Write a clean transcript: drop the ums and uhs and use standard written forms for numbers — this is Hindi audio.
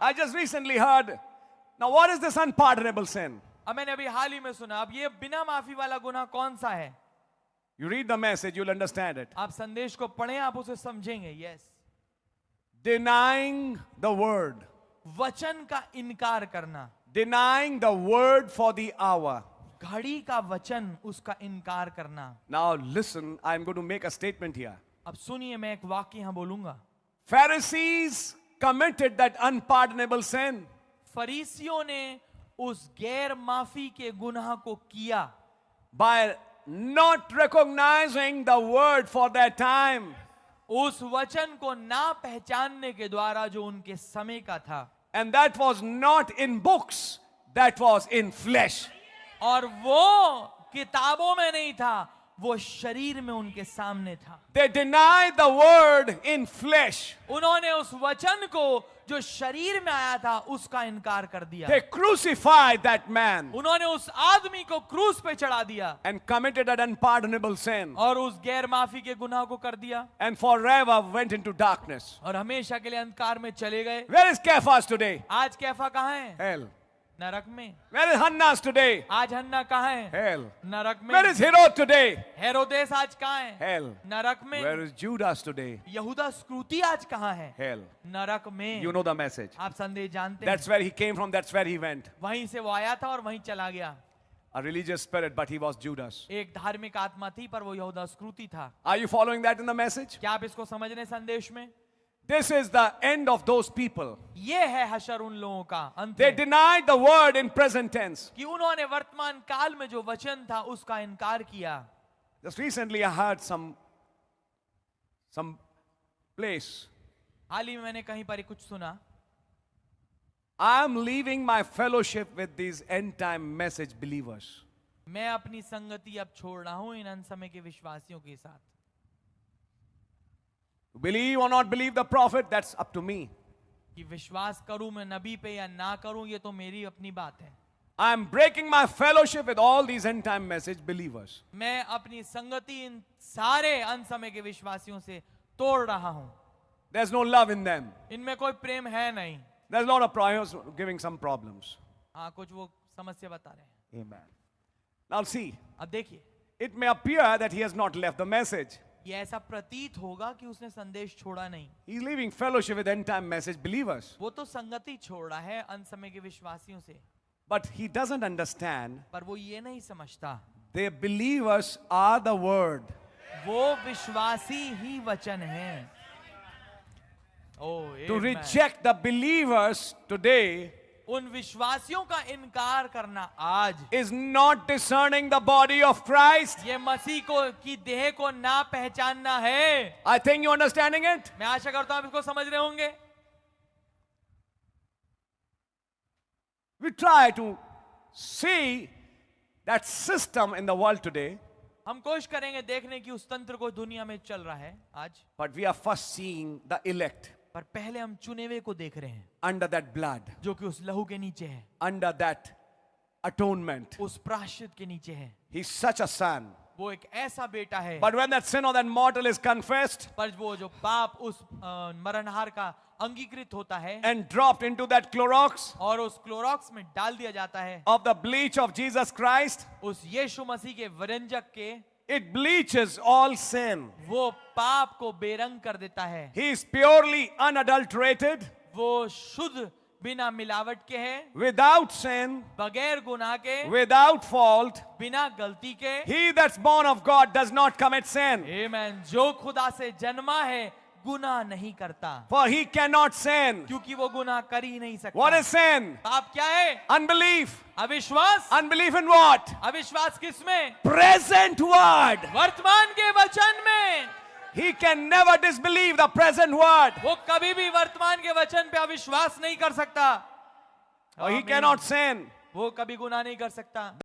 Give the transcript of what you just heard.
I just recently heard. Now, what is this unpardonable sin? अब मैंने अभी हाल ही में सुना, अब ये बिना माफी वाला गुनाह कौन सा है? You read the message, you'll understand it. आप संदेश को पढ़ें, आप उसे समझेंगे. Yes, Denying the word. वचन का इनकार करना, Denying the word for the hour. घड़ी का वचन, उसका इनकार करना. Now, listen, I'm going to make a statement here. अब सुनिए, मैं एक वाक्य यहां बोलूंगा. Pharisees committed that unpardonable sin. फरीसियों ने उस गैर माफी के गुनाह को किया By not recognizing the word for that time. उस वचन को ना पहचानने के द्वारा जो उनके समय का था. And that was not in books, that was in flesh. और वो किताबों में नहीं था, वो शरीर में उनके सामने था. They denied the word in flesh. उन्होंने उस वचन को जो शरीर में आया था उसका इनकार कर दिया. They crucified that man उन्होंने उस आदमी को क्रूस पे चढ़ा दिया and committed an unpardonable sin और उस गैर माफी के गुनाह को कर दिया and forever went into darkness. और हमेशा के लिए अंधकार में चले गए. Where is Caiaphas today? आज कैफा कहाँ है? Hell. नरक में. Where is Hannas today? आज हन्ना कहाँ है? Hell. नरक में. Where is Herod today? हेरोदेस आज कहाँ है? Hell. नरक में. Where is Judas today? यहूदा स्क्रूती आज कहाँ है? Hell. नरक में. You know the message. आप संदेश जानते हैं. That's where he came from, that's where he went. वहीं से वो आया था और वहीं चला गया. A religious spirit, but he was Judas. एक धार्मिक आत्मा थी पर वो यहूदा स्क्रूती था. Are you following that in the message? क्या आप इसको समझ रहे हैं संदेश में? This is the end of those people. ये है हशर उन लोगों का अंत They है, denied the word in present tense. कि उन्होंने वर्तमान काल में जो वचन था उसका इनकार किया. Just recently I heard some place. हाल ही में मैंने कहीं पर कुछ सुना. I am leaving my fellowship with these end time message believers. मैं अपनी संगति अब छोड़ रहा हूं इन अंत समय के विश्वासियों के साथ. Believe or not believe the prophet, that's up to me. कि विश्वास करूं मैं नबी पे या ना करूं ये तो मेरी अपनी बात है. I am breaking my fellowship with all these end time message believers. मैं अपनी संगति इन सारे अंत समय के विश्वासियों से तोड़ रहा हूं. There's no love in them. इनमें कोई प्रेम है नहीं. There's a lot of problems, giving some problems. हाँ, कुछ वो समस्या बता रहे हैं. Amen. Now see, अब देखिए, it may appear that he has not left the message. ये ऐसा प्रतीत होगा कि उसने संदेश छोड़ा नहीं. He's leaving fellowship with end time message believers. वो तो संगति छोड़ रहा है अंत समय के विश्वासियों से, But he doesn't understand पर वो ये नहीं समझता the believers are the word. वो विश्वासी ही वचन है. To reject the believers today उन विश्वासियों का इनकार करना आज is not discerning the body of Christ. ये मसीह को की देह को ना पहचानना है. I think you're understanding it. मैं आशा करता हूं आप इसको समझ रहे होंगे. We try to see that system in the world today, हम कोशिश करेंगे देखने की उस तंत्र को दुनिया में चल रहा है आज, but we are first seeing the elect पर पहले हम चुने हुए को देख रहे हैं under that blood, जो कि उस लहू के नीचे है, under that atonement. उस प्रायश्चित के नीचे है. He's such a son. वो एक ऐसा बेटा है. But when that sin of that mortal is confessed पर वो जो पाप उस मरणहार का अंगीकृत होता है and dropped into that Clorox और उस क्लोरॉक्स में डाल दिया जाता है, of the bleach of Jesus Christ, उस यीशु मसीह के व्यंजक के, it bleaches all sin. वो पाप को बेरंग कर देता है. He is purely unadulterated, वो शुद्ध बिना मिलावट के है, without sin, बगैर गुनाह के, without fault. बिना गलती के. He that's born of God does not commit sin, आमीन. जो खुदा से जन्मा है गुनाह नहीं करता, for he cannot sin. क्योंकि वो गुनाह कर ही नहीं सकता. What is sin? पाप क्या है? Unbelief. अविश्वास. Unbelief in what? अविश्वास किसमें? Present word. वर्तमान के वचन में. He can never disbelieve the present word. वो कभी भी वर्तमान के वचन पे अविश्वास नहीं कर सकता. Or he आमीन. cannot sin. वो कभी गुनाह नहीं कर सकता.